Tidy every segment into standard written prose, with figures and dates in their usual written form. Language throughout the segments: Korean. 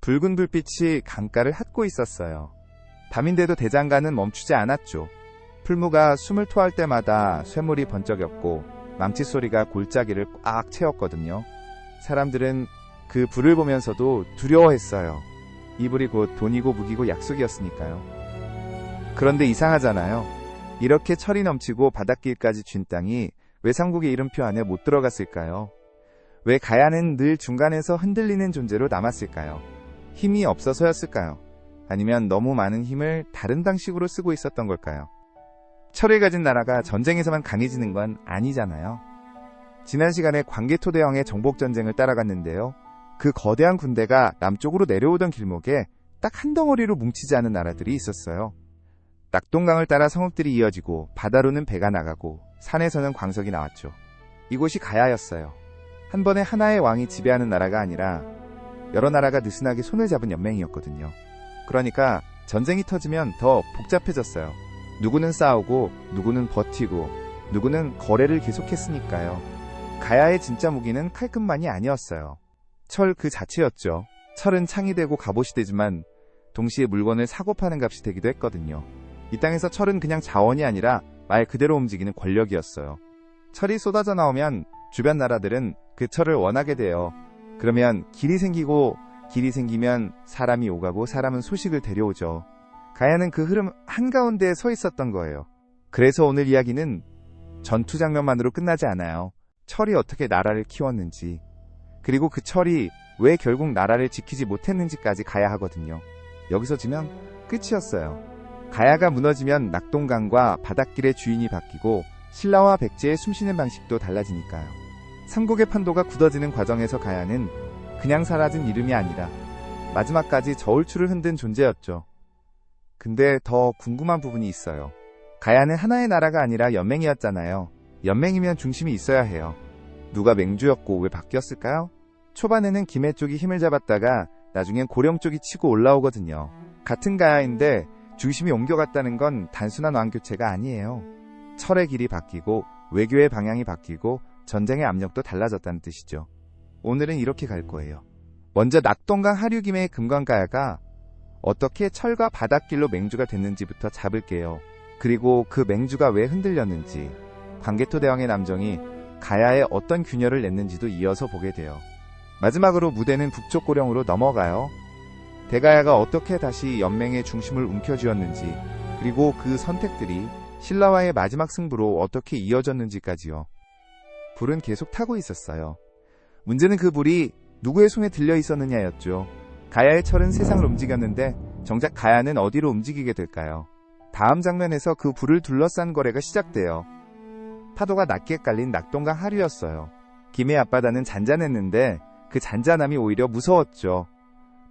붉은 불빛이 강가를 핫고 있었어요. 밤인데도 대장간은 멈추지 않았죠. 풀무가 숨을 토할 때마다 쇠물이 번쩍였고 망치 소리가 골짜기를 꽉 채웠거든요. 사람들은 그 불을 보면서도 두려워했어요. 이 불이 곧 돈이고 무기고 약속이었으니까요. 그런데 이상하잖아요. 이렇게 철이 넘치고 바닷길까지 쥔 땅이 왜 삼국의 이름표 안에 못 들어갔을까요? 왜 가야는 늘 중간에서 흔들리는 존재로 남았을까요? 힘이 없어서였을까요? 아니면 너무 많은 힘을 다른 방식으로 쓰고 있었던 걸까요? 철을 가진 나라가 전쟁에서만 강해지는 건 아니잖아요. 지난 시간에 광개토대왕의 정복전쟁을 따라갔는데요. 그 거대한 군대가 남쪽으로 내려오던 길목에 딱 한 덩어리로 뭉치지 않은 나라들이 있었어요. 낙동강을 따라 성읍들이 이어지고 바다로는 배가 나가고 산에서는 광석이 나왔죠. 이곳이 가야였어요. 한 번에 하나의 왕이 지배하는 나라가 아니라 여러 나라가 느슨하게 손을 잡은 연맹이었거든요. 그러니까 전쟁이 터지면 더 복잡해졌어요. 누구는 싸우고 누구는 버티고 누구는 거래를 계속했으니까요. 가야의 진짜 무기는 칼끝만이 아니었어요. 철 그 자체였죠. 철은 창이 되고 갑옷이 되지만 동시에 물건을 사고 파는 값이 되기도 했거든요. 이 땅에서 철은 그냥 자원이 아니라 말 그대로 움직이는 권력이었어요. 철이 쏟아져 나오면 주변 나라들은 그 철을 원하게 돼요. 그러면 길이 생기고 길이 생기면 사람이 오가고 사람은 소식을 데려오죠. 가야는 그 흐름 한가운데에 서 있었던 거예요. 그래서 오늘 이야기는 전투 장면만으로 끝나지 않아요. 철이 어떻게 나라를 키웠는지, 그리고 그 철이 왜 결국 나라를 지키지 못했는지까지 가야 하거든요. 여기서 지면 끝이었어요. 가야가 무너지면 낙동강과 바닷길의 주인이 바뀌고 신라와 백제의 숨쉬는 방식도 달라지니까요. 삼국의 판도가 굳어지는 과정에서 가야는 그냥 사라진 이름이 아니라 마지막까지 저울추를 흔든 존재였죠. 근데 더 궁금한 부분이 있어요. 가야는 하나의 나라가 아니라 연맹이었잖아요. 연맹이면 중심이 있어야 해요. 누가 맹주였고 왜 바뀌었을까요? 초반에는 김해 쪽이 힘을 잡았다가 나중엔 고령 쪽이 치고 올라오거든요. 같은 가야인데 중심이 옮겨갔다는 건 단순한 왕교체가 아니에요. 철의 길이 바뀌고 외교의 방향이 바뀌고 전쟁의 압력도 달라졌다는 뜻이죠. 오늘은 이렇게 갈 거예요. 먼저 낙동강 하류김해의 금관가야가 어떻게 철과 바닷길로 맹주가 됐는지부터 잡을게요. 그리고 그 맹주가 왜 흔들렸는지, 광개토대왕의 남정이 가야에 어떤 균열을 냈는지도 이어서 보게 돼요. 마지막으로 무대는 북쪽 고령으로 넘어가요. 대가야가 어떻게 다시 연맹의 중심을 움켜쥐었는지, 그리고 그 선택들이 신라와의 마지막 승부로 어떻게 이어졌는지까지요. 불은 계속 타고 있었어요. 문제는 그 불이 누구의 손에 들려 있었느냐였죠. 가야의 철은 세상을 움직였는데 정작 가야는 어디로 움직이게 될까요? 다음 장면에서 그 불을 둘러싼 거래가 시작돼요. 파도가 낮게 깔린 낙동강 하류였어요. 김해 앞바다는 잔잔했는데 그 잔잔함이 오히려 무서웠죠.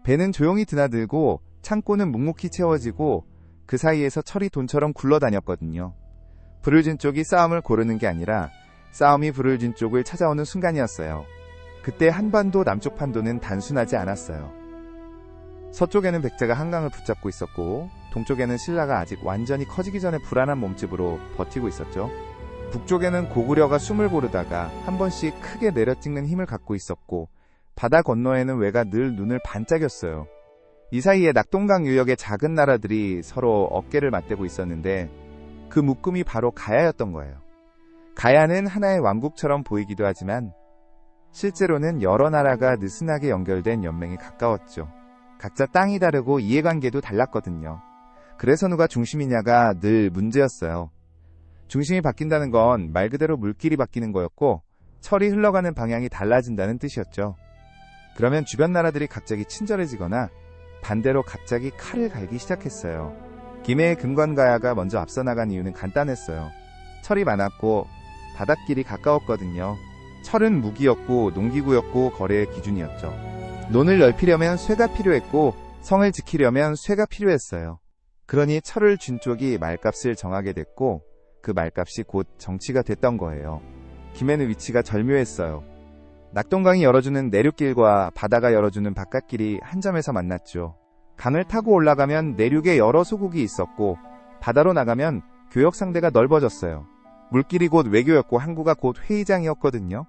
배는 조용히 드나들고 창고는 묵묵히 채워지고 그 사이에서 철이 돈처럼 굴러다녔거든요. 불을 진 쪽이 싸움을 고르는 게 아니라 싸움이 불을 진 쪽을 찾아오는 순간이었어요. 그때 한반도 남쪽 판도는 단순하지 않았어요. 서쪽에는 백제가 한강을 붙잡고 있었고 동쪽에는 신라가 아직 완전히 커지기 전에 불안한 몸집으로 버티고 있었죠. 북쪽에는 고구려가 숨을 고르다가 한 번씩 크게 내려찍는 힘을 갖고 있었고 바다 건너에는 왜가 늘 눈을 반짝였어요. 이 사이에 낙동강 유역의 작은 나라들이 서로 어깨를 맞대고 있었는데 그 묶음이 바로 가야였던 거예요. 가야는 하나의 왕국처럼 보이기도 하지만 실제로는 여러 나라가 느슨하게 연결된 연맹에 가까웠죠. 각자 땅이 다르고 이해관계도 달랐거든요. 그래서 누가 중심이냐가 늘 문제였어요. 중심이 바뀐다는 건 말 그대로 물길이 바뀌는 거였고 철이 흘러가는 방향이 달라진다는 뜻이었죠. 그러면 주변 나라들이 갑자기 친절해지거나 반대로 갑자기 칼을 갈기 시작했어요. 김해의 금관가야가 먼저 앞서 나간 이유는 간단했어요. 철이 많았고 바닷길이 가까웠거든요. 철은 무기였고 농기구였고 거래의 기준이었죠. 논을 넓히려면 쇠가 필요했고 성을 지키려면 쇠가 필요했어요. 그러니 철을 준 쪽이 말값을 정하게 됐고 그 말값이 곧 정치가 됐던 거예요. 김해는 위치가 절묘했어요. 낙동강이 열어주는 내륙길과 바다가 열어주는 바깥길이 한 점에서 만났죠. 강을 타고 올라가면 내륙에 여러 소국이 있었고 바다로 나가면 교역 상대가 넓어졌어요. 물길이 곧 외교였고 항구가 곧 회의장이었거든요.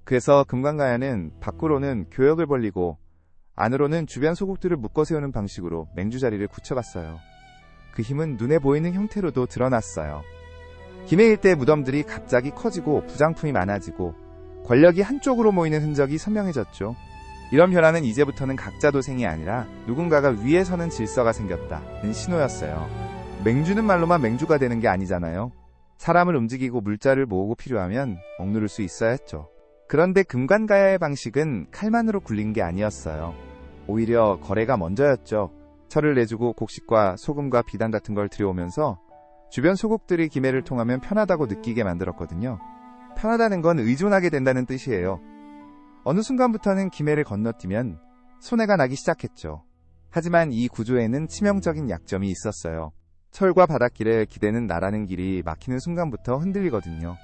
그래서 금관가야는 밖으로는 교역을 벌리고 안으로는 주변 소국들을 묶어 세우는 방식으로 맹주 자리를 굳혀갔어요. 그 힘은 눈에 보이는 형태로도 드러났어요. 김해 일대 무덤들이 갑자기 커지고 부장품이 많아지고 권력이 한쪽으로 모이는 흔적이 선명해졌죠. 이런 변화는 이제부터는 각자 도생이 아니라 누군가가 위에 서는 질서가 생겼다는 신호였어요. 맹주는 말로만 맹주가 되는 게 아니잖아요. 사람을 움직이고 물자를 모으고 필요하면 억누를 수 있어야 했죠. 그런데 금관가야의 방식은 칼만으로 굴린 게 아니었어요. 오히려 거래가 먼저였죠. 철을 내주고 곡식과 소금과 비단 같은 걸 들여오면서 주변 소국들이 김해를 통하면 편하다고 느끼게 만들었거든요. 편하다는 건 의존하게 된다는 뜻이에요. 어느 순간부터는 김해를 건너뛰면 손해가 나기 시작했죠. 하지만 이 구조에는 치명적인 약점이 있었어요. 철과 바닷길에 기대는 나라는 길이 막히는 순간부터 흔들리거든요.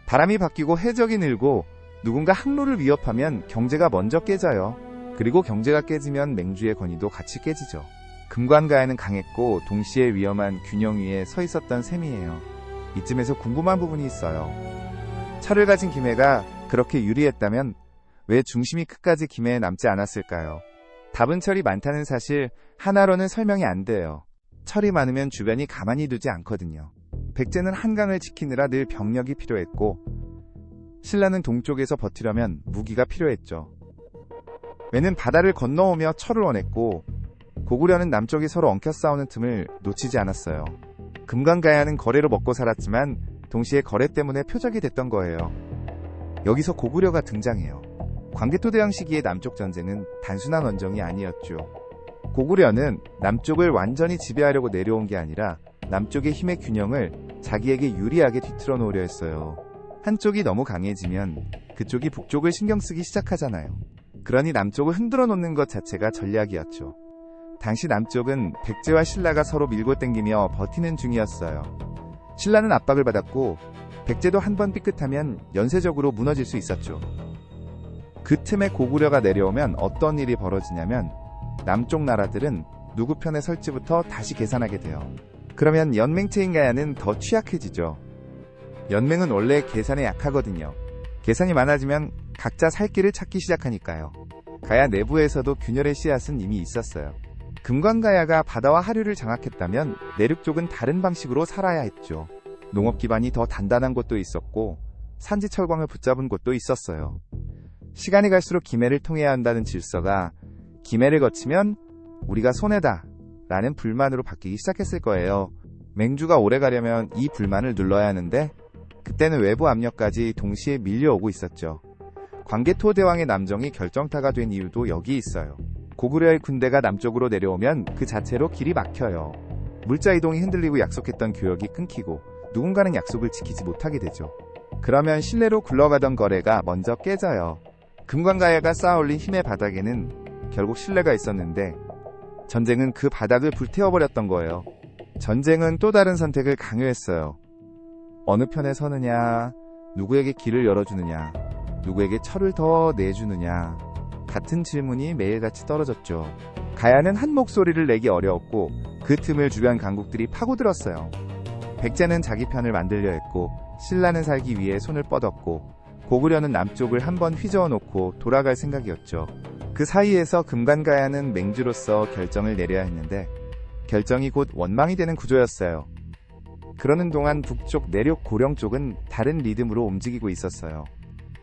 바람이 바뀌고 해적이 늘고 누군가 항로를 위협하면 경제가 먼저 깨져요. 그리고 경제가 깨지면 맹주의 권위도 같이 깨지죠. 금관가야는 강했고 동시에 위험한 균형 위에 서 있었던 셈이에요. 이쯤에서 궁금한 부분이 있어요. 철을 가진 김해가 그렇게 유리했다면 왜 중심이 끝까지 김해에 남지 않았을까요? 답은 철이 많다는 사실 하나로는 설명이 안 돼요. 철이 많으면 주변이 가만히 두지 않거든요. 백제는 한강을 지키느라 늘 병력이 필요했고 신라는 동쪽에서 버티려면 무기가 필요했죠. 왜는 바다를 건너오며 철을 원했고 고구려는 남쪽이 서로 엉켜 싸우는 틈을 놓치지 않았어요. 금관가야는 거래로 먹고 살았지만 동시에 거래 때문에 표적이 됐던 거예요. 여기서 고구려가 등장해요. 광개토대왕 시기의 남쪽 전쟁은 단순한 원정이 아니었죠. 고구려는 남쪽을 완전히 지배하려고 내려온 게 아니라 남쪽의 힘의 균형을 자기에게 유리하게 뒤틀어 놓으려 했어요. 한쪽이 너무 강해지면 그쪽이 북쪽을 신경 쓰기 시작하잖아요. 그러니 남쪽을 흔들어 놓는 것 자체가 전략이었죠. 당시 남쪽은 백제와 신라가 서로 밀고 당기며 버티는 중이었어요. 신라는 압박을 받았고 백제도 한번 삐끗하면 연쇄적으로 무너질 수 있었죠. 그 틈에 고구려가 내려오면 어떤 일이 벌어지냐면 남쪽 나라들은 누구 편에 설지부터 다시 계산하게 돼요. 그러면 연맹체인 가야는 더 취약해지죠. 연맹은 원래 계산에 약하거든요. 계산이 많아지면 각자 살 길을 찾기 시작하니까요. 가야 내부에서도 균열의 씨앗은 이미 있었어요. 금관가야가 바다와 하류를 장악했다면 내륙 쪽은 다른 방식으로 살아야 했죠. 농업 기반이 더 단단한 곳도 있었고 산지 철광을 붙잡은 곳도 있었어요. 시간이 갈수록 김해를 통해야 한다는 질서가 김해를 거치면 우리가 손해다 라는 불만으로 바뀌기 시작했을 거예요. 맹주가 오래 가려면 이 불만을 눌러야 하는데 그때는 외부 압력까지 동시에 밀려오고 있었죠. 광개토대왕의 남정이 결정타가 된 이유도 여기 있어요. 고구려의 군대가 남쪽으로 내려오면 그 자체로 길이 막혀요. 물자 이동이 흔들리고 약속했던 교역이 끊기고 누군가는 약속을 지키지 못하게 되죠. 그러면 신뢰로 굴러가던 거래가 먼저 깨져요. 금관가야가 쌓아올린 힘의 바닥에는 결국 신뢰가 있었는데 전쟁은 그 바닥을 불태워버렸던 거예요. 전쟁은 또 다른 선택을 강요했어요. 어느 편에 서느냐, 누구에게 길을 열어주느냐, 누구에게 철을 더 내주느냐, 같은 질문이 매일같이 떨어졌죠. 가야는 한 목소리를 내기 어려웠고 그 틈을 주변 강국들이 파고들었어요. 백제는 자기 편을 만들려 했고 신라는 살기 위해 손을 뻗었고 고구려는 남쪽을 한번 휘저어 놓고 돌아갈 생각이었죠. 그 사이에서 금관가야는 맹주로서 결정을 내려야 했는데 결정이 곧 원망이 되는 구조였어요. 그러는 동안 북쪽 내륙 고령 쪽은 다른 리듬으로 움직이고 있었어요.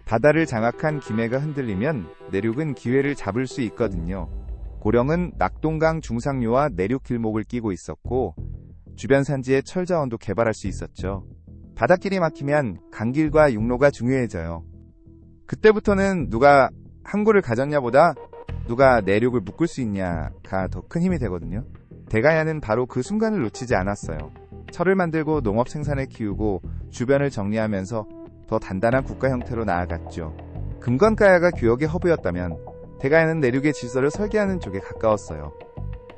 바다를 장악한 김해가 흔들리면 내륙은 기회를 잡을 수 있거든요. 고령은 낙동강 중상류와 내륙 길목을 끼고 있었고 주변 산지에 철자원도 개발할 수 있었죠. 바닷길이 막히면 강길과 육로가 중요해져요. 그때부터는 누가 항구를 가졌냐보다 누가 내륙을 묶을 수 있냐가 더 큰 힘이 되거든요. 대가야는 바로 그 순간을 놓치지 않았어요. 철을 만들고 농업 생산을 키우고 주변을 정리하면서 더 단단한 국가 형태로 나아갔죠. 금관가야가 교역의 허브였다면 대가야는 내륙의 질서를 설계하는 쪽에 가까웠어요.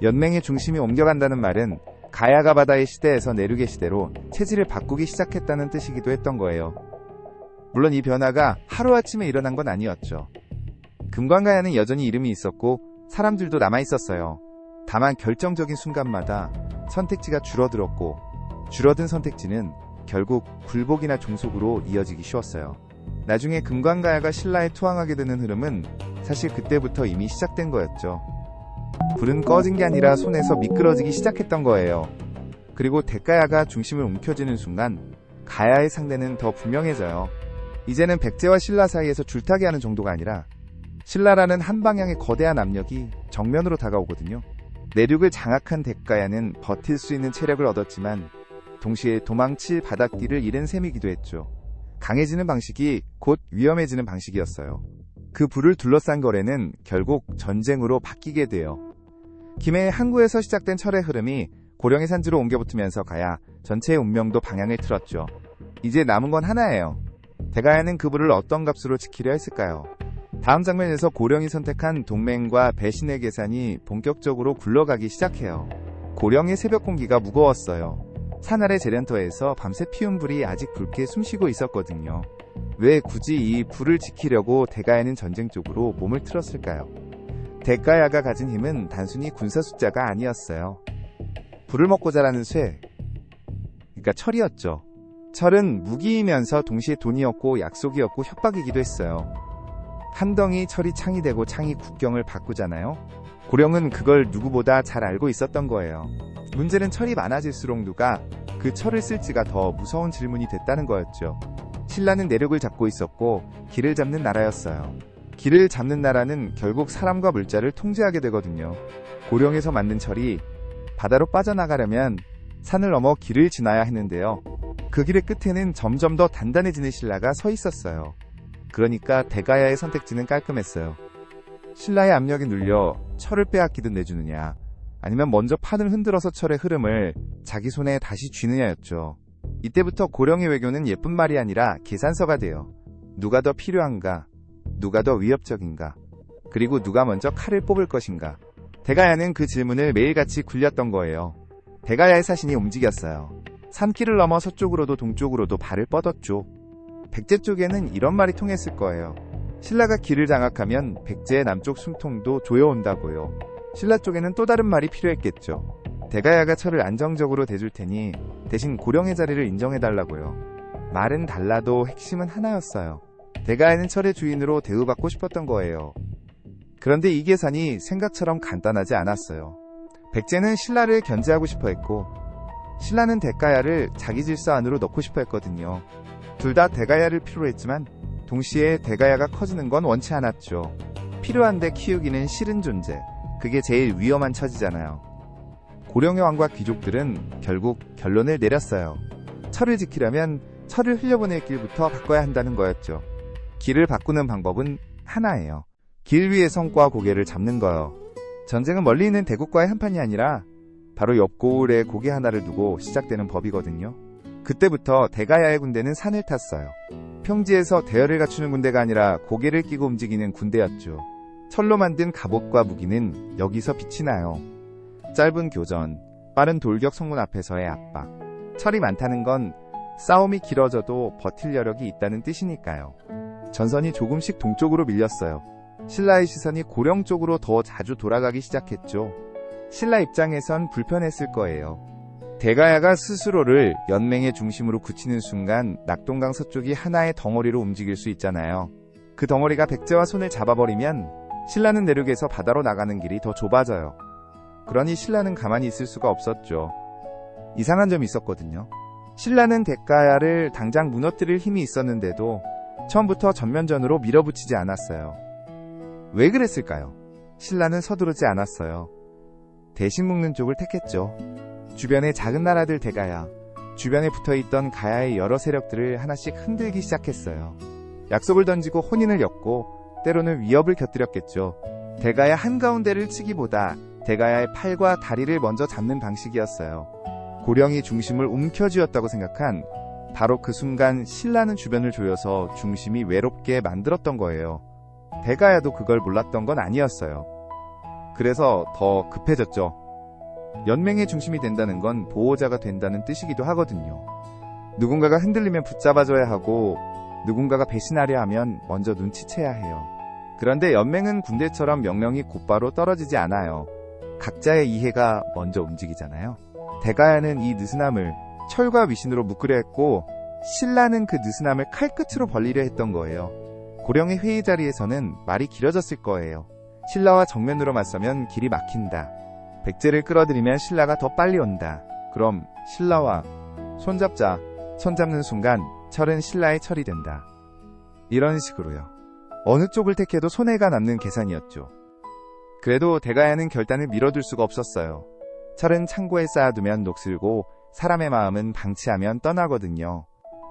연맹의 중심이 옮겨간다는 말은 가야가 바다의 시대에서 내륙의 시대로 체질을 바꾸기 시작했다는 뜻이기도 했던 거예요. 물론 이 변화가 하루아침에 일어난 건 아니었죠. 금관가야는 여전히 이름이 있었고 사람들도 남아있었어요. 다만 결정적인 순간마다 선택지가 줄어들었고 줄어든 선택지는 결국 굴복이나 종속으로 이어지기 쉬웠어요. 나중에 금관가야가 신라에 투항하게 되는 흐름은 사실 그때부터 이미 시작된 거였죠. 불은 꺼진 게 아니라 손에서 미끄러지기 시작했던 거예요. 그리고 대가야가 중심을 움켜쥐는 순간 가야의 상대는 더 분명해져요. 이제는 백제와 신라 사이에서 줄타기 하는 정도가 아니라 신라라는 한 방향의 거대한 압력이 정면으로 다가오거든요. 내륙을 장악한 대가야는 버틸 수 있는 체력을 얻었지만 동시에 도망칠 바닷길을 잃은 셈이기도 했죠. 강해지는 방식이 곧 위험해지는 방식이었어요. 그 불을 둘러싼 거래는 결국 전쟁으로 바뀌게 돼요. 김해의 항구에서 시작된 철의 흐름이 고령의 산지로 옮겨붙으면서 가야 전체의 운명도 방향을 틀었죠. 이제 남은 건 하나예요. 대가야는 그 불을 어떤 값으로 지키려 했을까요? 다음 장면에서 고령이 선택한 동맹과 배신의 계산이 본격적으로 굴러가기 시작해요. 고령의 새벽 공기가 무거웠어요. 산 아래 재련터에서 밤새 피운 불이 아직 붉게 숨쉬고 있었거든요. 왜 굳이 이 불을 지키려고 대가야는 전쟁 쪽으로 몸을 틀었을까요? 대가야가 가진 힘은 단순히 군사 숫자가 아니었어요. 불을 먹고 자라는 쇠, 그러니까 철이었죠. 철은 무기이면서 동시에 돈이었고 약속이었고 협박이기도 했어요. 한 덩이 철이 창이 되고 창이 국경을 바꾸잖아요. 고령은 그걸 누구보다 잘 알고 있었던 거예요. 문제는 철이 많아질수록 누가 그 철을 쓸지가 더 무서운 질문이 됐다는 거였죠. 신라는 내륙을 잡고 있었고 길을 잡는 나라였어요. 길을 잡는 나라는 결국 사람과 물자를 통제하게 되거든요. 고령에서 만든 철이 바다로 빠져나가려면 산을 넘어 길을 지나야 했는데요. 그 길의 끝에는 점점 더 단단해지는 신라가 서 있었어요. 그러니까 대가야의 선택지는 깔끔했어요. 신라의 압력에 눌려 철을 빼앗기듯 내주느냐, 아니면 먼저 판을 흔들어서 철의 흐름을 자기 손에 다시 쥐느냐였죠. 이때부터 고령의 외교는 예쁜 말이 아니라 계산서가 돼요. 누가 더 필요한가? 누가 더 위협적인가? 그리고 누가 먼저 칼을 뽑을 것인가? 대가야는 그 질문을 매일같이 굴렸던 거예요. 대가야의 사신이 움직였어요. 산길을 넘어 서쪽으로도 동쪽으로도 발을 뻗었죠. 백제 쪽에는 이런 말이 통했을 거예요. 신라가 길을 장악하면 백제의 남쪽 숨통도 조여온다고요. 신라 쪽에는 또 다른 말이 필요했겠죠. 대가야가 철을 안정적으로 대줄 테니 대신 고령의 자리를 인정해달라고요. 말은 달라도 핵심은 하나였어요. 대가야는 철의 주인으로 대우받고 싶었던 거예요. 그런데 이 계산이 생각처럼 간단하지 않았어요. 백제는 신라를 견제하고 싶어 했고 신라는 대가야를 자기 질서 안으로 넣고 싶어 했거든요. 둘 다 대가야를 필요로 했지만 동시에 대가야가 커지는 건 원치 않았죠. 필요한데 키우기는 싫은 존재, 그게 제일 위험한 처지잖아요. 고령의 왕과 귀족들은 결국 결론을 내렸어요. 철을 지키려면 철을 흘려보낼 길부터 바꿔야 한다는 거였죠. 길을 바꾸는 방법은 하나예요. 길 위에 성과 고개를 잡는 거요. 전쟁은 멀리 있는 대국과의 한판이 아니라 바로 옆 고을에 고개 하나를 두고 시작되는 법이거든요. 그때부터 대가야의 군대는 산을 탔어요. 평지에서 대열을 갖추는 군대가 아니라 고개를 끼고 움직이는 군대였죠. 철로 만든 갑옷과 무기는 여기서 빛이 나요. 짧은 교전, 빠른 돌격 성문 앞에서의 압박. 철이 많다는 건 싸움이 길어져도 버틸 여력이 있다는 뜻이니까요. 전선이 조금씩 동쪽으로 밀렸어요. 신라의 시선이 고령 쪽으로 더 자주 돌아가기 시작했죠. 신라 입장에선 불편했을 거예요. 대가야가 스스로를 연맹의 중심으로 굳히는 순간 낙동강 서쪽이 하나의 덩어리로 움직일 수 있잖아요. 그 덩어리가 백제와 손을 잡아버리면 신라는 내륙에서 바다로 나가는 길이 더 좁아져요. 그러니 신라는 가만히 있을 수가 없었죠. 이상한 점이 있었거든요. 신라는 대가야를 당장 무너뜨릴 힘이 있었는데도 처음부터 전면전으로 밀어붙이지 않았어요. 왜 그랬을까요? 신라는 서두르지 않았어요. 대신 묶는 쪽을 택했죠. 주변의 작은 나라들 대가야, 주변에 붙어있던 가야의 여러 세력들을 하나씩 흔들기 시작했어요. 약속을 던지고 혼인을 엮고 때로는 위협을 곁들였겠죠. 대가야 한가운데를 치기보다 대가야의 팔과 다리를 먼저 잡는 방식이었어요. 고령이 중심을 움켜쥐었다고 생각한 바로 그 순간 신라는 주변을 조여서 중심이 외롭게 만들었던 거예요. 대가야도 그걸 몰랐던 건 아니었어요. 그래서 더 급해졌죠. 연맹의 중심이 된다는 건 보호자가 된다는 뜻이기도 하거든요. 누군가가 흔들리면 붙잡아줘야 하고 누군가가 배신하려 하면 먼저 눈치채야 해요. 그런데 연맹은 군대처럼 명령이 곧바로 떨어지지 않아요. 각자의 이해가 먼저 움직이잖아요. 대가야는 이 느슨함을 철과 위신으로 묶으려 했고 신라는 그 느슨함을 칼끝으로 벌리려 했던 거예요. 고령의 회의 자리에서는 말이 길어졌을 거예요. 신라와 정면으로 맞서면 길이 막힌다. 백제를 끌어들이면 신라가 더 빨리 온다. 그럼 신라와 손잡자. 손잡는 순간 철은 신라의 철이 된다. 이런 식으로요. 어느 쪽을 택해도 손해가 남는 계산이었죠. 그래도 대가야는 결단을 미뤄둘 수가 없었어요. 철은 창고에 쌓아두면 녹슬고 사람의 마음은 방치하면 떠나거든요.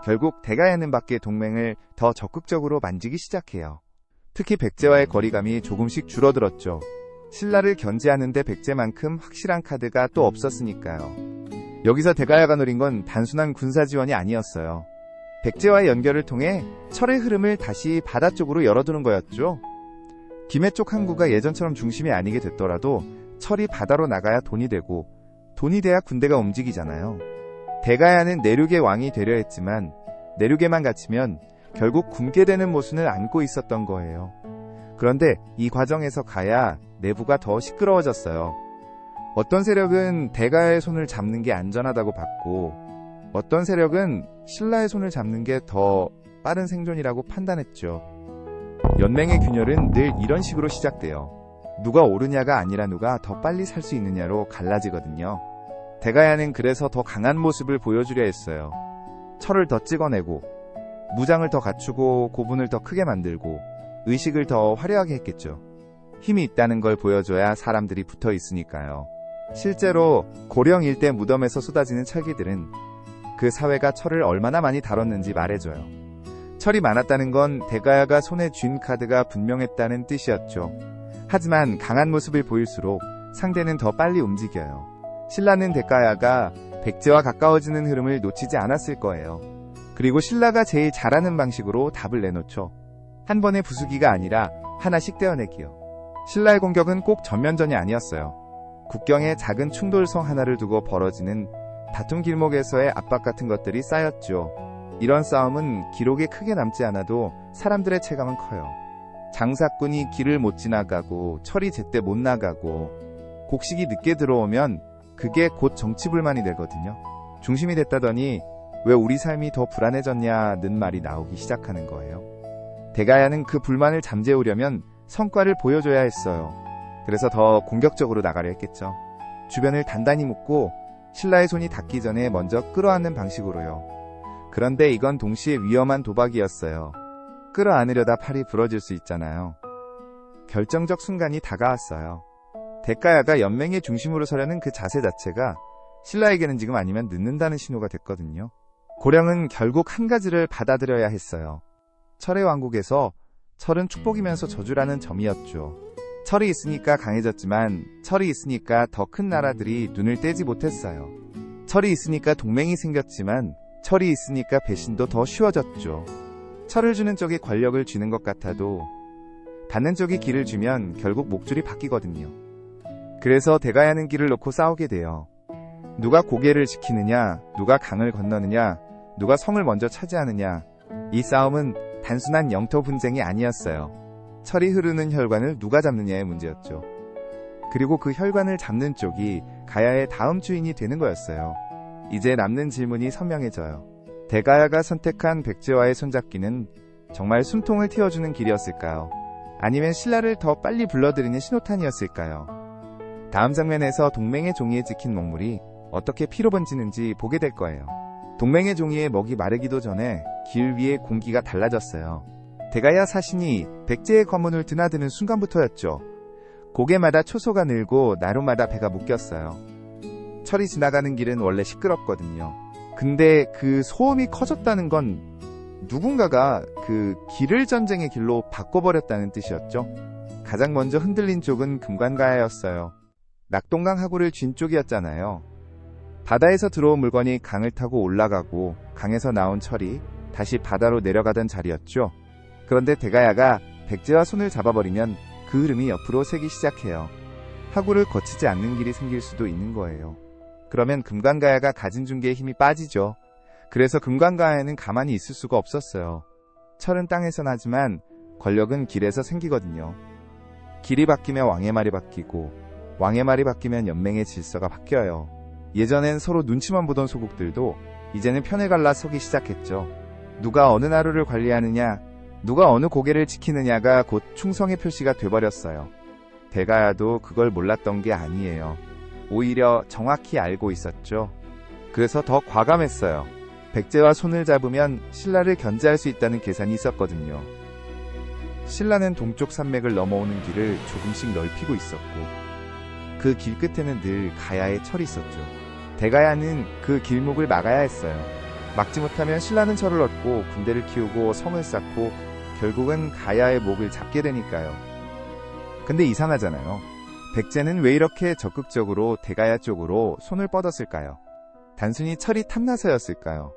결국 대가야는 밖의 동맹을 더 적극적으로 만지기 시작해요. 특히 백제와의 거리감이 조금씩 줄어들었죠. 신라를 견제하는데 백제만큼 확실한 카드가 또 없었으니까요. 여기서 대가야가 노린 건 단순한 군사 지원이 아니었어요. 백제와의 연결을 통해 철의 흐름을 다시 바다 쪽으로 열어두는 거였죠. 김해 쪽 항구가 예전처럼 중심이 아니게 됐더라도 철이 바다로 나가야 돈이 되고 돈이 돼야 군대가 움직이잖아요. 대가야는 내륙의 왕이 되려 했지만 내륙에만 갇히면 결국 굶게 되는 모순을 안고 있었던 거예요. 그런데 이 과정에서 가야 내부가 더 시끄러워졌어요. 어떤 세력은 대가야의 손을 잡는 게 안전하다고 봤고 어떤 세력은 신라의 손을 잡는 게 더 빠른 생존이라고 판단했죠. 연맹의 균열은 늘 이런 식으로 시작돼요. 누가 오르냐가 아니라 누가 더 빨리 살 수 있느냐로 갈라지거든요. 대가야는 그래서 더 강한 모습을 보여주려 했어요. 철을 더 찍어내고 무장을 더 갖추고 고분을 더 크게 만들고 의식을 더 화려하게 했겠죠. 힘이 있다는 걸 보여줘야 사람들이 붙어 있으니까요. 실제로 고령 일대 무덤에서 쏟아지는 철기들은 그 사회가 철을 얼마나 많이 다뤘는지 말해줘요. 철이 많았다는 건 대가야가 손에 쥔 카드가 분명했다는 뜻이었죠. 하지만 강한 모습을 보일수록 상대는 더 빨리 움직여요. 신라는 대가야가 백제와 가까워지는 흐름을 놓치지 않았을 거예요. 그리고 신라가 제일 잘하는 방식으로 답을 내놓죠. 한 번의 부수기가 아니라 하나씩 떼어내기요. 신라의 공격은 꼭 전면전이 아니었어요. 국경에 작은 충돌성 하나를 두고 벌어지는 다툼 길목에서의 압박 같은 것들이 쌓였죠. 이런 싸움은 기록에 크게 남지 않아도 사람들의 체감은 커요. 장사꾼이 길을 못 지나가고 철이 제때 못 나가고 곡식이 늦게 들어오면 그게 곧 정치불만이 되거든요. 중심이 됐다더니 왜 우리 삶이 더 불안해졌냐는 말이 나오기 시작하는 거예요. 대가야는 그 불만을 잠재우려면 성과를 보여줘야 했어요. 그래서 더 공격적으로 나가려 했겠죠. 주변을 단단히 묶고 신라의 손이 닿기 전에 먼저 끌어안는 방식으로요. 그런데 이건 동시에 위험한 도박이었어요. 끌어안으려다 팔이 부러질 수 있잖아요. 결정적 순간이 다가왔어요. 대가야가 연맹의 중심으로 서려는 그 자세 자체가 신라에게는 지금 아니면 늦는다는 신호가 됐거든요. 고령은 결국 한 가지를 받아들여야 했어요. 철의 왕국에서 철은 축복이면서 저주라는 점이었죠. 철이 있으니까 강해졌지만 철이 있으니까 더 큰 나라들이 눈을 떼지 못했어요. 철이 있으니까 동맹이 생겼지만 철이 있으니까 배신도 더 쉬워졌죠. 철을 주는 쪽이 권력을 쥐는 것 같아도 받는 쪽이 길을 주면 결국 목줄이 바뀌거든요. 그래서 대가야는 길을 놓고 싸우게 돼요. 누가 고개를 지키느냐, 누가 강을 건너느냐, 누가 성을 먼저 차지하느냐. 이 싸움은 단순한 영토 분쟁이 아니었어요. 철이 흐르는 혈관을 누가 잡느냐의 문제였죠. 그리고 그 혈관을 잡는 쪽이 가야의 다음 주인이 되는 거였어요. 이제 남는 질문이 선명해져요. 대가야가 선택한 백제와의 손잡기는 정말 숨통을 틔워주는 길이었을까요? 아니면 신라를 더 빨리 불러들이는 신호탄이었을까요? 다음 장면에서 동맹의 종이에 찍힌 먹물이 어떻게 피로 번지는지 보게 될 거예요. 동맹의 종이에 먹이 마르기도 전에 길 위에 공기가 달라졌어요. 대가야 사신이 백제의 관문을 드나드는 순간부터였죠. 고개마다 초소가 늘고 나루마다 배가 묶였어요. 철이 지나가는 길은 원래 시끄럽거든요. 근데 그 소음이 커졌다는 건 누군가가 그 길을 전쟁의 길로 바꿔버렸다는 뜻이었죠. 가장 먼저 흔들린 쪽은 금관가야였어요. 낙동강 하구를 쥔 쪽이었잖아요. 바다에서 들어온 물건이 강을 타고 올라가고 강에서 나온 철이 다시 바다로 내려가던 자리였죠. 그런데 대가야가 백제와 손을 잡아버리면 그 흐름이 옆으로 새기 시작해요. 하구를 거치지 않는 길이 생길 수도 있는 거예요. 그러면 금관가야가 가진 중개의 힘이 빠지죠. 그래서 금관가야는 가만히 있을 수가 없었어요. 철은 땅에서 나지만 권력은 길에서 생기거든요. 길이 바뀌면 왕의 말이 바뀌고 왕의 말이 바뀌면 연맹의 질서가 바뀌어요. 예전엔 서로 눈치만 보던 소국들도 이제는 편을 갈라 서기 시작했죠. 누가 어느 나루를 관리하느냐, 누가 어느 고개를 지키느냐가 곧 충성의 표시가 돼버렸어요. 대가야도 그걸 몰랐던 게 아니에요. 오히려 정확히 알고 있었죠. 그래서 더 과감했어요. 백제와 손을 잡으면 신라를 견제할 수 있다는 계산이 있었거든요. 신라는 동쪽 산맥을 넘어오는 길을 조금씩 넓히고 있었고 그 길 끝에는 늘 가야의 철이 있었죠. 대가야는 그 길목을 막아야 했어요. 막지 못하면 신라는 철을 얻고 군대를 키우고 성을 쌓고 결국은 가야의 목을 잡게 되니까요. 근데 이상하잖아요. 백제는 왜 이렇게 적극적으로 대가야 쪽으로 손을 뻗었을까요? 단순히 철이 탐나서였을까요?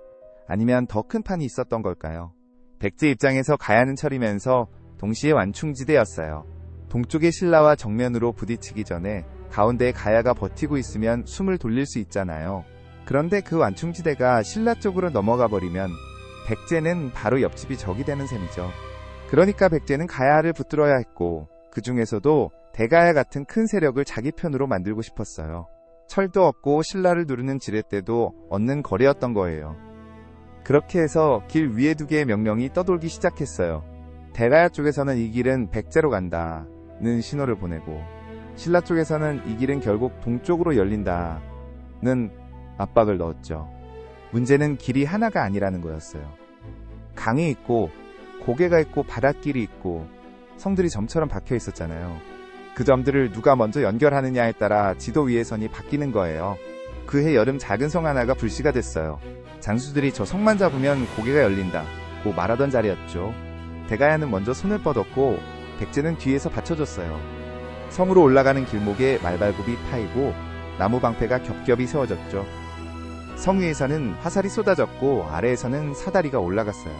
아니면 더 큰 판이 있었던 걸까요? 백제 입장에서 가야는 철이면서 동시에 완충지대였어요. 동쪽의 신라와 정면으로 부딪히기 전에 가운데에 가야가 버티고 있으면 숨을 돌릴 수 있잖아요. 그런데 그 완충지대가 신라 쪽으로 넘어가 버리면 백제는 바로 옆집이 적이 되는 셈이죠. 그러니까 백제는 가야를 붙들어야 했고 그 중에서도 대가야 같은 큰 세력을 자기 편으로 만들고 싶었어요. 철도 얻고 신라를 누르는 지렛대도 얻는 거래였던 거예요. 그렇게 해서 길 위에 두 개의 명령이 떠돌기 시작했어요. 대가야 쪽에서는 이 길은 백제로 간다는 신호를 보내고 신라 쪽에서는 이 길은 결국 동쪽으로 열린다는 압박을 넣었죠. 문제는 길이 하나가 아니라는 거였어요. 강이 있고 고개가 있고 바닷길이 있고 성들이 점처럼 박혀 있었잖아요. 그 점들을 누가 먼저 연결하느냐에 따라 지도 위의 선이 바뀌는 거예요. 그해 여름 작은 성 하나가 불씨가 됐어요. 장수들이 저 성만 잡으면 고개가 열린다고 말하던 자리였죠. 대가야는 먼저 손을 뻗었고 백제는 뒤에서 받쳐줬어요. 성으로 올라가는 길목에 말발굽이 파이고 나무 방패가 겹겹이 세워졌죠. 성 위에서는 화살이 쏟아졌고 아래에서는 사다리가 올라갔어요.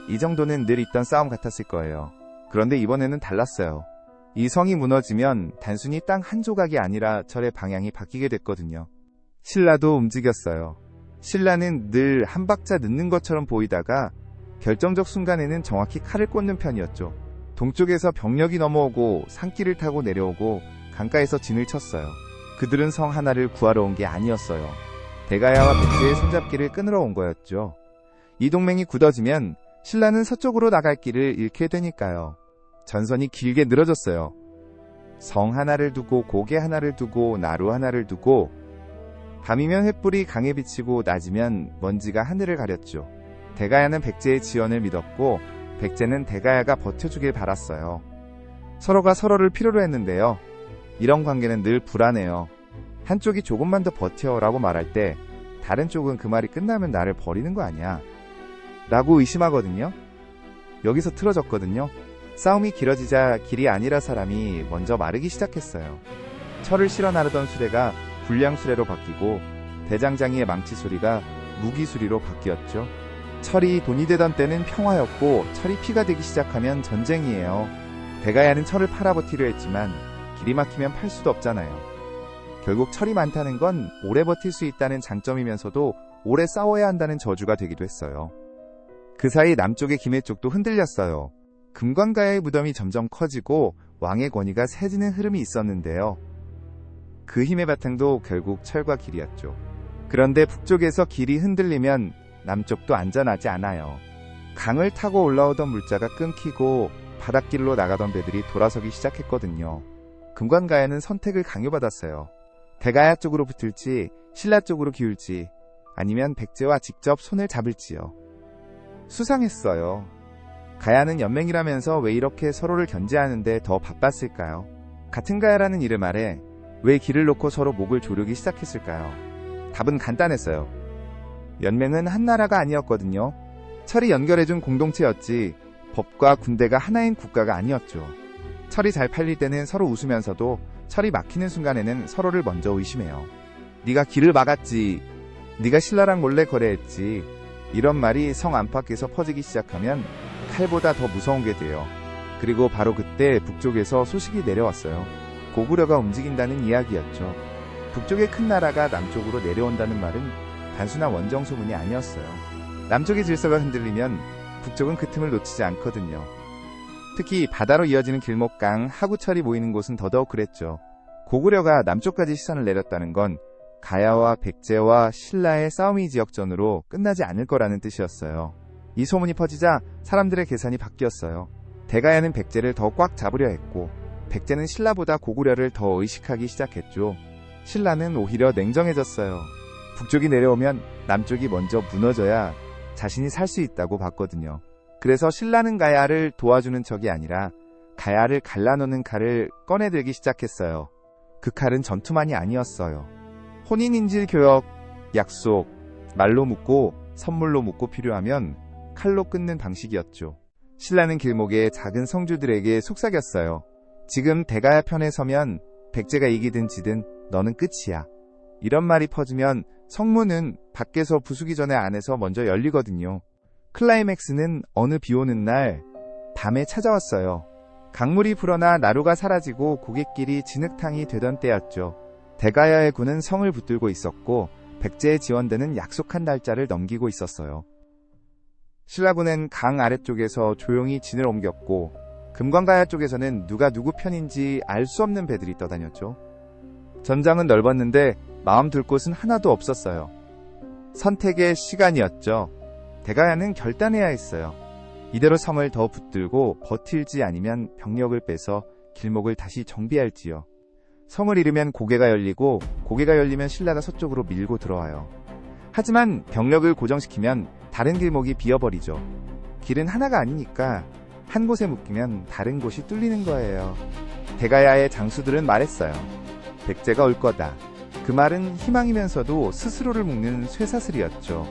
이 정도는 늘 있던 싸움 같았을 거예요. 그런데 이번에는 달랐어요. 이 성이 무너지면 단순히 땅 한 조각이 아니라 절의 방향이 바뀌게 됐거든요. 신라도 움직였어요. 신라는 늘 한 박자 늦는 것처럼 보이다가 결정적 순간에는 정확히 칼을 꽂는 편이었죠. 동쪽에서 병력이 넘어오고 산길을 타고 내려오고 강가에서 진을 쳤어요. 그들은 성 하나를 구하러 온 게 아니었어요. 대가야와 백제의 손잡기를 끊으러 온 거였죠. 이 동맹이 굳어지면 신라는 서쪽으로 나갈 길을 잃게 되니까요. 전선이 길게 늘어졌어요. 성 하나를 두고 고개 하나를 두고 나루 하나를 두고 밤이면 횃불이 강에 비치고 낮이면 먼지가 하늘을 가렸죠. 대가야는 백제의 지원을 믿었고 백제는 대가야가 버텨주길 바랐어요. 서로가 서로를 필요로 했는데요. 이런 관계는 늘 불안해요. 한쪽이 조금만 더 버텨라고 말할 때 다른 쪽은 그 말이 끝나면 나를 버리는 거 아니야 라고 의심하거든요. 여기서 틀어졌거든요. 싸움이 길어지자 길이 아니라 사람이 먼저 마르기 시작했어요. 철을 실어 나르던 수레가 불량 수레로 바뀌고 대장장이의 망치 소리가 무기 소리로 바뀌었죠. 철이 돈이 되던 때는 평화였고 철이 피가 되기 시작하면 전쟁이에요. 대가야는 철을 팔아버티려 했지만 길이 막히면 팔 수도 없잖아요. 결국 철이 많다는 건 오래 버틸 수 있다는 장점이면서도 오래 싸워야 한다는 저주가 되기도 했어요. 그 사이 남쪽의 김해 쪽도 흔들렸어요. 금관가야의 무덤이 점점 커지고 왕의 권위가 세지는 흐름이 있었는데요. 그 힘의 바탕도 결국 철과 길이었죠. 그런데 북쪽에서 길이 흔들리면 남쪽도 안전하지 않아요. 강을 타고 올라오던 물자가 끊기고 바닷길로 나가던 배들이 돌아서기 시작했거든요. 금관가야는 선택을 강요받았어요. 대가야 쪽으로 붙을지 신라 쪽으로 기울지 아니면 백제와 직접 손을 잡을지요. 수상했어요. 가야는 연맹이라면서 왜 이렇게 서로를 견제하는데 더 바빴을까요? 같은 가야라는 이름 아래 왜 길을 놓고 서로 목을 조르기 시작했을까요? 답은 간단했어요. 연맹은 한 나라가 아니었거든요. 철이 연결해준 공동체였지 법과 군대가 하나인 국가가 아니었죠. 철이 잘 팔릴 때는 서로 웃으면서도 철이 막히는 순간에는 서로를 먼저 의심해요. 네가 길을 막았지. 네가 신라랑 몰래 거래했지. 이런 말이 성 안팎에서 퍼지기 시작하면 칼보다 더 무서운 게 돼요. 그리고 바로 그때 북쪽에서 소식이 내려왔어요. 고구려가 움직인다는 이야기였죠. 북쪽의 큰 나라가 남쪽으로 내려온다는 말은 단순한 원정 소문이 아니었어요. 남쪽의 질서가 흔들리면 북쪽은 그 틈을 놓치지 않거든요. 특히 바다로 이어지는 길목강, 하구철이 모이는 곳은 더더욱 그랬죠. 고구려가 남쪽까지 시선을 내렸다는 건 가야와 백제와 신라의 싸움이 지역전으로 끝나지 않을 거라는 뜻이었어요. 이 소문이 퍼지자 사람들의 계산이 바뀌었어요. 대가야는 백제를 더 꽉 잡으려 했고 백제는 신라보다 고구려를 더 의식하기 시작했죠. 신라는 오히려 냉정해졌어요. 북쪽이 내려오면 남쪽이 먼저 무너져야 자신이 살 수 있다고 봤거든요. 그래서 신라는 가야를 도와주는 척이 아니라 가야를 갈라놓는 칼을 꺼내들기 시작했어요. 그 칼은 전투만이 아니었어요. 혼인인질 교역, 약속, 말로 묻고 선물로 묻고 필요하면 칼로 끊는 방식이었죠. 신라는 길목의 작은 성주들에게 속삭였어요. 지금 대가야 편에 서면 백제가 이기든 지든 너는 끝이야. 이런 말이 퍼지면 성문은 밖에서 부수기 전에 안에서 먼저 열리거든요. 클라이맥스는 어느 비오는 날 밤에 찾아왔어요. 강물이 불어나 나루가 사라지고 고갯길이 진흙탕이 되던 때였죠. 대가야의 군은 성을 붙들고 있었고 백제의 지원대는 약속한 날짜를 넘기고 있었어요. 신라군은 강 아래쪽에서 조용히 진을 옮겼고 금관가야 쪽에서는 누가 누구 편인지 알 수 없는 배들이 떠다녔죠. 전장은 넓었는데 마음 둘 곳은 하나도 없었어요. 선택의 시간이었죠. 대가야는 결단해야 했어요. 이대로 성을 더 붙들고 버틸지 아니면 병력을 빼서 길목을 다시 정비할지요. 성을 잃으면 고개가 열리고 고개가 열리면 신라가 서쪽으로 밀고 들어와요. 하지만 병력을 고정시키면 다른 길목이 비어버리죠. 길은 하나가 아니니까 한 곳에 묶이면 다른 곳이 뚫리는 거예요. 대가야의 장수들은 말했어요. 백제가 올 거다. 그 말은 희망이면서도 스스로를 묶는 쇠사슬이었죠.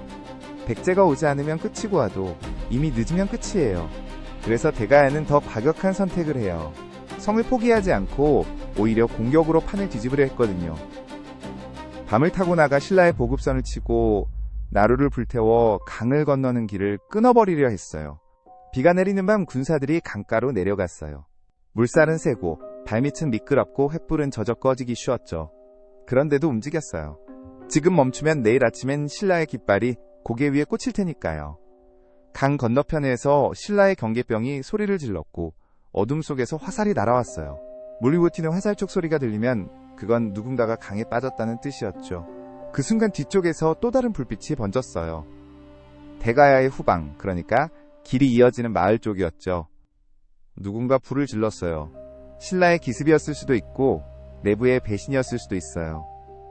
백제가 오지 않으면 끝이고 와도 이미 늦으면 끝이에요. 그래서 대가야는 더 과격한 선택을 해요. 성을 포기하지 않고 오히려 공격으로 판을 뒤집으려 했거든요. 밤을 타고 나가 신라의 보급선을 치고 나루를 불태워 강을 건너는 길을 끊어버리려 했어요. 비가 내리는 밤 군사들이 강가로 내려갔어요. 물살은 세고 발밑은 미끄럽고 횃불은 젖어 꺼지기 쉬웠죠. 그런데도 움직였어요. 지금 멈추면 내일 아침엔 신라의 깃발이 고개 위에 꽂힐 테니까요. 강 건너편에서 신라의 경계병이 소리를 질렀고 어둠 속에서 화살이 날아왔어요. 물리고 튀는 화살촉 소리가 들리면 그건 누군가가 강에 빠졌다는 뜻이었죠. 그 순간 뒤쪽에서 또 다른 불빛이 번졌어요. 대가야의 후방, 그러니까 길이 이어지는 마을 쪽이었죠. 누군가 불을 질렀어요. 신라의 기습이었을 수도 있고 내부의 배신이었을 수도 있어요.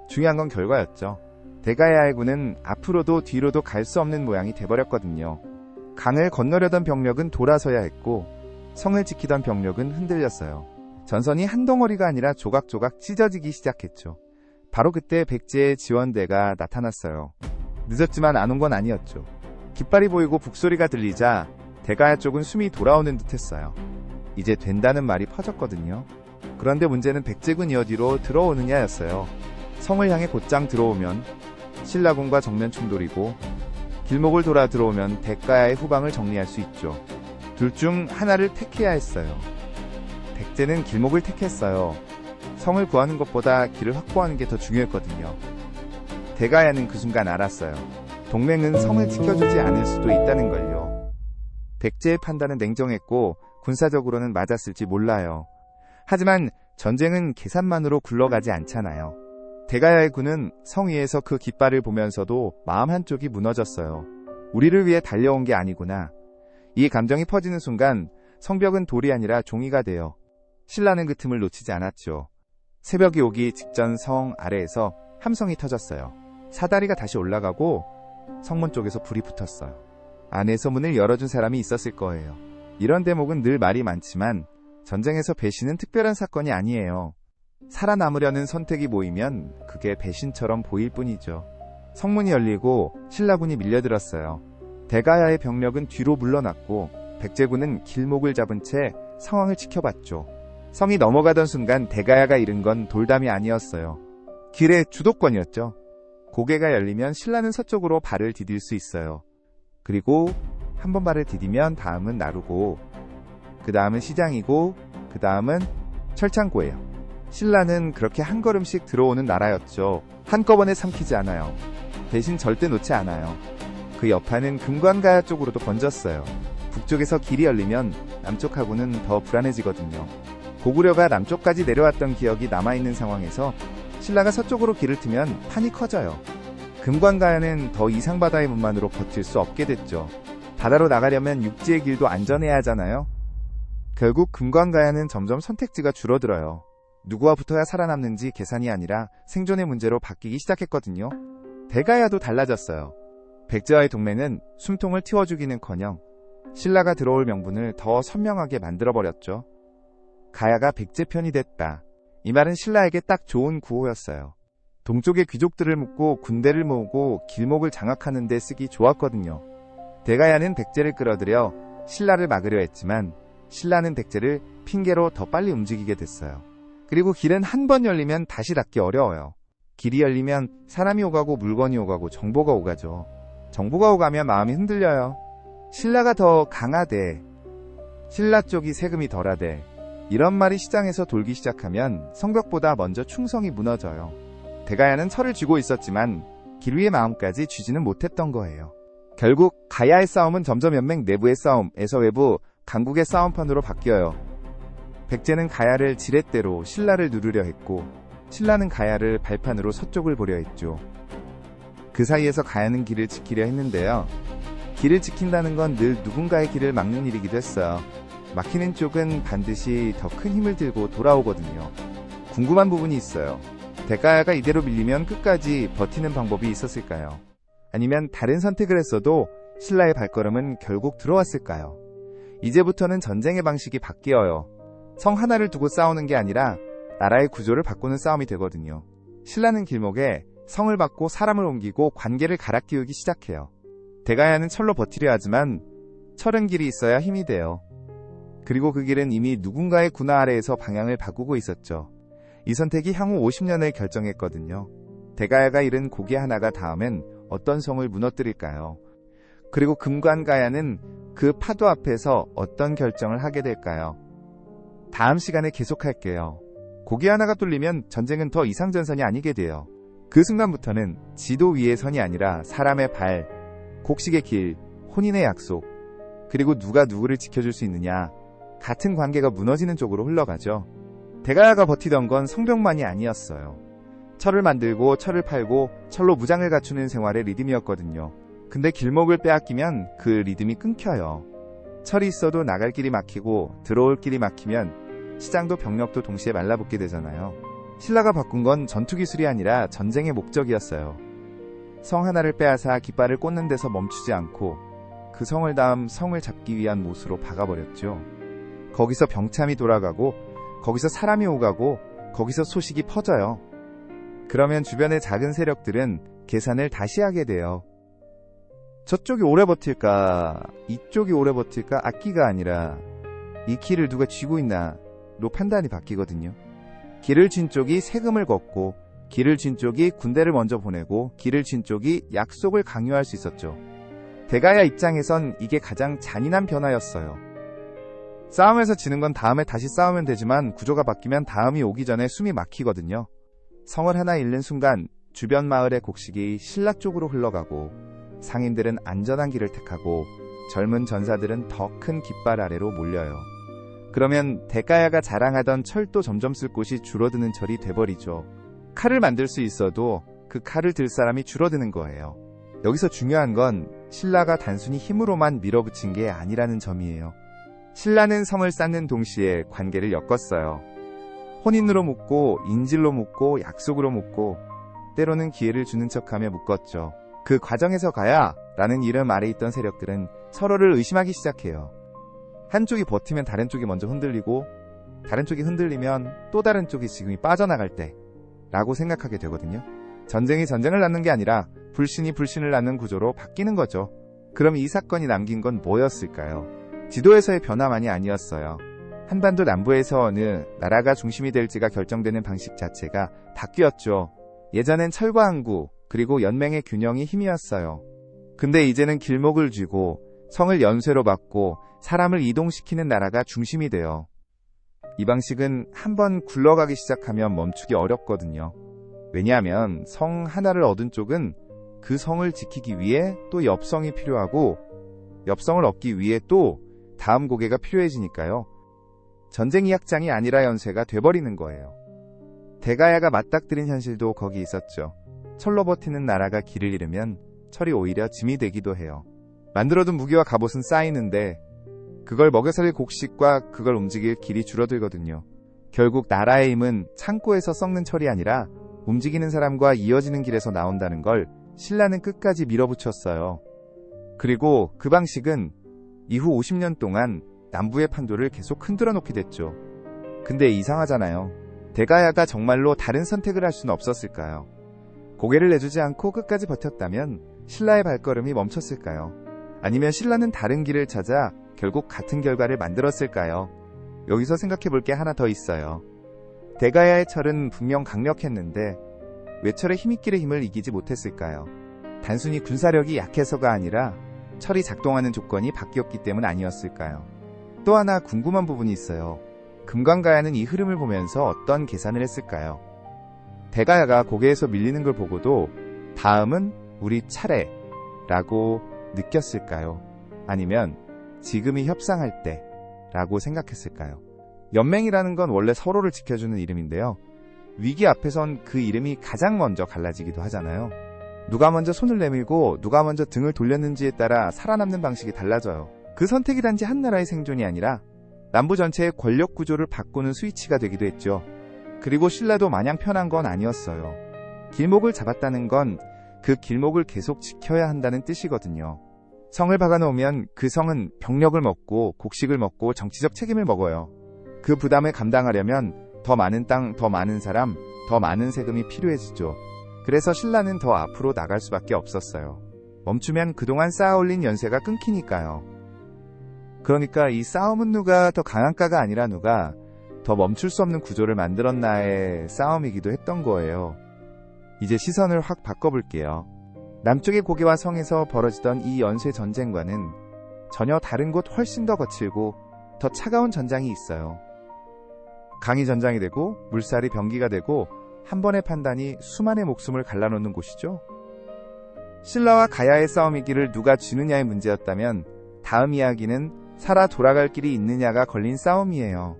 중요한 건 결과였죠. 대가야의 군은 앞으로도 뒤로도 갈 수 없는 모양이 돼버렸거든요. 강을 건너려던 병력은 돌아서야 했고 성을 지키던 병력은 흔들렸어요. 전선이 한 덩어리가 아니라 조각조각 찢어지기 시작했죠. 바로 그때 백제의 지원대가 나타났어요. 늦었지만 안 온 건 아니었죠. 깃발이 보이고 북소리가 들리자 대가야 쪽은 숨이 돌아오는 듯했어요. 이제 된다는 말이 퍼졌거든요. 그런데 문제는 백제군이 어디로 들어오느냐였어요. 성을 향해 곧장 들어오면 신라군과 정면 충돌이고 길목을 돌아 들어오면 대가야의 후방을 정리할 수 있죠. 둘 중 하나를 택해야 했어요. 백제는 길목을 택했어요. 성을 구하는 것보다 길을 확보하는 게 더 중요했거든요. 대가야는 그 순간 알았어요. 동맹은 성을 지켜주지 않을 수도 있다는 걸요. 백제의 판단은 냉정했고 군사적으로는 맞았을지 몰라요. 하지만 전쟁은 계산만으로 굴러가지 않잖아요. 대가야의 군은 성 위에서 그 깃발을 보면서도 마음 한쪽이 무너졌어요. 우리를 위해 달려온 게 아니구나. 이 감정이 퍼지는 순간 성벽은 돌이 아니라 종이가 돼요. 신라는 그 틈을 놓치지 않았죠. 새벽이 오기 직전 성 아래에서 함성이 터졌어요. 사다리가 다시 올라가고 성문 쪽에서 불이 붙었어요. 안에서 문을 열어준 사람이 있었을 거예요. 이런 대목은 늘 말이 많지만 전쟁에서 배신은 특별한 사건이 아니에요. 살아남으려는 선택이 모이면 그게 배신처럼 보일 뿐이죠. 성문이 열리고 신라군이 밀려들었어요. 대가야의 병력은 뒤로 물러났고 백제군은 길목을 잡은 채 상황을 지켜봤죠. 성이 넘어가던 순간 대가야가 잃은 건 돌담이 아니었어요. 길의 주도권이었죠. 고개가 열리면 신라는 서쪽으로 발을 디딜 수 있어요. 그리고 한 번 발을 디디면 다음은 나루고 그 다음은 시장이고 그 다음은 철창고예요. 신라는 그렇게 한 걸음씩 들어오는 나라였죠. 한꺼번에 삼키지 않아요. 대신 절대 놓지 않아요. 그 여파는 금관가야 쪽으로도 번졌어요. 북쪽에서 길이 열리면 남쪽하고는 더 불안해지거든요. 고구려가 남쪽까지 내려왔던 기억이 남아있는 상황에서 신라가 서쪽으로 길을 트면 판이 커져요. 금관가야는 더 이상 바다의 문만으로 버틸 수 없게 됐죠. 바다로 나가려면 육지의 길도 안전해야 하잖아요. 결국 금관가야는 점점 선택지가 줄어들어요. 누구와 붙어야 살아남는지 계산이 아니라 생존의 문제로 바뀌기 시작했거든요. 대가야도 달라졌어요. 백제와의 동맹은 숨통을 틔워주기는커녕 신라가 들어올 명분을 더 선명하게 만들어버렸죠. 가야가 백제 편이 됐다. 이 말은 신라에게 딱 좋은 구호였어요. 동쪽의 귀족들을 묶고 군대를 모으고 길목을 장악하는 데 쓰기 좋았거든요. 대가야는 백제를 끌어들여 신라를 막으려 했지만 신라는 백제를 핑계로 더 빨리 움직이게 됐어요. 그리고 길은 한 번 열리면 다시 닫기 어려워요. 길이 열리면 사람이 오가고 물건이 오가고 정보가 오가죠. 정보가 오가면 마음이 흔들려요. 신라가 더 강하대, 신라 쪽이 세금이 덜하대, 이런 말이 시장에서 돌기 시작하면 성벽보다 먼저 충성이 무너져요. 대가야는 철을 쥐고 있었지만 길 위의 마음까지 쥐지는 못했던 거예요. 결국 가야의 싸움은 점점 연맹 내부의 싸움에서 외부 강국의 싸움판으로 바뀌어요. 백제는 가야를 지렛대로 신라를 누르려 했고 신라는 가야를 발판으로 서쪽을 보려 했죠. 그 사이에서 가야는 길을 지키려 했는데요. 길을 지킨다는 건 늘 누군가의 길을 막는 일이기도 했어요. 막히는 쪽은 반드시 더 큰 힘을 들고 돌아오거든요. 궁금한 부분이 있어요. 대가야가 이대로 밀리면 끝까지 버티는 방법이 있었을까요? 아니면 다른 선택을 했어도 신라의 발걸음은 결국 들어왔을까요? 이제부터는 전쟁의 방식이 바뀌어요. 성 하나를 두고 싸우는 게 아니라 나라의 구조를 바꾸는 싸움이 되거든요. 신라는 길목에 성을 받고 사람을 옮기고 관계를 갈아 끼우기 시작해요. 대가야는 철로 버티려 하지만 철은 길이 있어야 힘이 돼요. 그리고 그 길은 이미 누군가의 군화 아래에서 방향을 바꾸고 있었죠. 이 선택이 향후 50년을 결정했거든요. 대가야가 잃은 고개 하나가 다음엔 어떤 성을 무너뜨릴까요? 그리고 금관가야는 그 파도 앞에서 어떤 결정을 하게 될까요? 다음 시간에 계속할게요. 고개 하나가 뚫리면 전쟁은 더 이상 전선이 아니게 돼요. 그 순간부터는 지도 위의 선이 아니라 사람의 발, 곡식의 길, 혼인의 약속, 그리고 누가 누구를 지켜줄 수 있느냐, 같은 관계가 무너지는 쪽으로 흘러가죠. 대가야가 버티던 건 성벽만이 아니었어요. 철을 만들고 철을 팔고 철로 무장을 갖추는 생활의 리듬이었거든요. 근데 길목을 빼앗기면 그 리듬이 끊겨요. 철이 있어도 나갈 길이 막히고 들어올 길이 막히면 시장도 병력도 동시에 말라붙게 되잖아요. 신라가 바꾼 건 전투기술이 아니라 전쟁의 목적이었어요. 성 하나를 빼앗아 깃발을 꽂는 데서 멈추지 않고 그 성을 다음 성을 잡기 위한 못으로 박아버렸죠. 거기서 병참이 돌아가고 거기서 사람이 오가고 거기서 소식이 퍼져요. 그러면 주변의 작은 세력들은 계산을 다시 하게 돼요. 저쪽이 오래 버틸까, 이쪽이 오래 버틸까, 악기가 아니라 이 길을 누가 쥐고 있나로 판단이 바뀌거든요. 길을 쥔 쪽이 세금을 걷고 길을 쥔 쪽이 군대를 먼저 보내고 길을 쥔 쪽이 약속을 강요할 수 있었죠. 대가야 입장에선 이게 가장 잔인한 변화였어요. 싸움에서 지는 건 다음에 다시 싸우면 되지만 구조가 바뀌면 다음이 오기 전에 숨이 막히거든요. 성을 하나 잃는 순간 주변 마을의 곡식이 신라 쪽으로 흘러가고 상인들은 안전한 길을 택하고 젊은 전사들은 더 큰 깃발 아래로 몰려요. 그러면 대가야가 자랑하던 철도 점점 쓸 곳이 줄어드는 철이 돼버리죠. 칼을 만들 수 있어도 그 칼을 들 사람이 줄어드는 거예요. 여기서 중요한 건 신라가 단순히 힘으로만 밀어붙인 게 아니라는 점이에요. 신라는 성을 쌓는 동시에 관계를 엮었어요. 혼인으로 묶고 인질로 묶고 약속으로 묶고 때로는 기회를 주는 척하며 묶었죠. 그 과정에서 가야라는 이름 아래 있던 세력들은 서로를 의심하기 시작해요. 한쪽이 버티면 다른 쪽이 먼저 흔들리고 다른 쪽이 흔들리면 또 다른 쪽이 지금이 빠져나갈 때 라고 생각하게 되거든요. 전쟁이 전쟁을 낳는 게 아니라 불신이 불신을 낳는 구조로 바뀌는 거죠. 그럼 이 사건이 남긴 건 뭐였을까요? 지도에서의 변화만이 아니었어요. 한반도 남부에서 어느 나라가 중심이 될지가 결정되는 방식 자체가 바뀌었죠. 예전엔 철과 항구 그리고 연맹의 균형이 힘이었어요. 근데 이제는 길목을 쥐고 성을 연쇄로 받고 사람을 이동시키는 나라가 중심이 돼요. 이 방식은 한번 굴러가기 시작하면 멈추기 어렵거든요. 왜냐하면 성 하나를 얻은 쪽은 그 성을 지키기 위해 또 옆성이 필요하고 옆성을 얻기 위해 또 다음 고개가 필요해지니까요. 전쟁이 약장이 아니라 연쇄가 돼버리는 거예요. 대가야가 맞닥뜨린 현실도 거기 있었죠. 철로 버티는 나라가 길을 잃으면 철이 오히려 짐이 되기도 해요. 만들어둔 무기와 갑옷은 쌓이는데 그걸 먹여 살릴 곡식과 그걸 움직일 길이 줄어들거든요. 결국 나라의 힘은 창고에서 썩는 철이 아니라 움직이는 사람과 이어지는 길에서 나온다는 걸 신라는 끝까지 밀어붙였어요. 그리고 그 방식은 이후 50년 동안 남부의 판도를 계속 흔들어 놓게 됐죠. 근데 이상하잖아요. 대가야가 정말로 다른 선택을 할 수는 없었을까요? 고개를 내주지 않고 끝까지 버텼다면 신라의 발걸음이 멈췄을까요? 아니면 신라는 다른 길을 찾아 결국 같은 결과를 만들었을까요? 여기서 생각해 볼 게 하나 더 있어요. 대가야의 철은 분명 강력했는데 왜 철의 힘있길의 힘을 이기지 못했을까요? 단순히 군사력이 약해서가 아니라 철이 작동하는 조건이 바뀌었기 때문 아니었을까요? 또 하나 궁금한 부분이 있어요. 금관가야는 이 흐름을 보면서 어떤 계산을 했을까요? 대가야가 고개에서 밀리는 걸 보고도 다음은 우리 차례 라고 느꼈을까요? 아니면 지금이 협상할 때 라고 생각했을까요? 연맹이라는 건 원래 서로를 지켜주는 이름인데요. 위기 앞에선 그 이름이 가장 먼저 갈라지기도 하잖아요. 누가 먼저 손을 내밀고 누가 먼저 등을 돌렸는지에 따라 살아남는 방식이 달라져요. 그 선택이 단지 한 나라의 생존이 아니라 남부 전체의 권력 구조를 바꾸는 스위치가 되기도 했죠. 그리고 신라도 마냥 편한 건 아니었어요. 길목을 잡았다는 건 그 길목을 계속 지켜야 한다는 뜻이거든요. 성을 박아놓으면 그 성은 병력을 먹고 곡식을 먹고 정치적 책임을 먹어요. 그 부담을 감당하려면 더 많은 땅, 더 많은 사람, 더 많은 세금이 필요해지죠. 그래서 신라는 더 앞으로 나갈 수밖에 없었어요. 멈추면 그동안 쌓아올린 연세가 끊기니까요. 그러니까 이 싸움은 누가 더 강한가가 아니라 누가 더 멈출 수 없는 구조를 만들었나의 싸움이기도 했던 거예요. 이제 시선을 확 바꿔볼게요. 남쪽의 고개와 성에서 벌어지던 이 연쇄 전쟁과는 전혀 다른 곳 훨씬 더 거칠고 더 차가운 전장이 있어요. 강이 전장이 되고 물살이 병기가 되고 한 번의 판단이 수만의 목숨을 갈라놓는 곳이죠. 신라와 가야의 싸움이기를 누가 쥐느냐의 문제였다면 다음 이야기는 살아 돌아갈 길이 있느냐가 걸린 싸움이에요.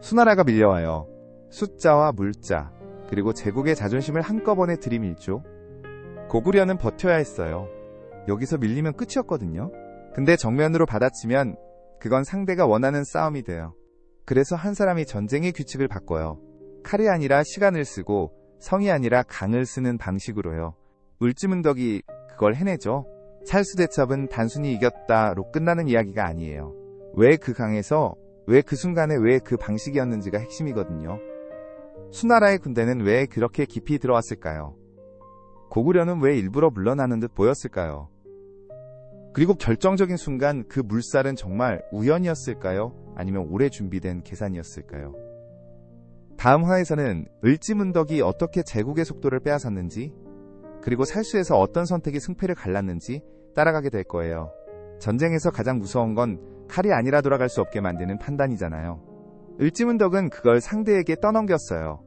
수나라가 밀려와요. 숫자와 물자 그리고 제국의 자존심을 한꺼번에 들이밀죠. 고구려는 버텨야 했어요. 여기서 밀리면 끝이었거든요. 근데 정면으로 받아치면 그건 상대가 원하는 싸움이 돼요. 그래서 한 사람이 전쟁의 규칙을 바꿔요. 칼이 아니라 시간을 쓰고 성이 아니라 강을 쓰는 방식으로요. 을지문덕이 그걸 해내죠. 찰수대첩은 단순히 이겼다로 끝나는 이야기가 아니에요. 왜 그 강에서, 왜 그 순간에 왜 그 방식이었는지가 핵심이거든요. 수나라의 군대는 왜 그렇게 깊이 들어왔을까요? 고구려는 왜 일부러 물러나는 듯 보였을까요? 그리고 결정적인 순간 그 물살은 정말 우연이었을까요? 아니면 오래 준비된 계산이었을까요? 다음 화에서는 을지문덕이 어떻게 제국의 속도를 빼앗았는지, 그리고 살수에서 어떤 선택이 승패를 갈랐는지 따라가게 될 거예요. 전쟁에서 가장 무서운 건 칼이 아니라 돌아갈 수 없게 만드는 판단이잖아요. 을지문덕은 그걸 상대에게 떠넘겼어요.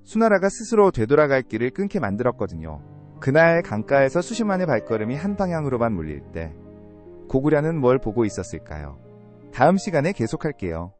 수나라가 스스로 되돌아갈 길을 끊게 만들었거든요. 그날 강가에서 수십만의 발걸음이 한 방향으로만 몰릴 때 고구려는 뭘 보고 있었을까요? 다음 시간에 계속할게요.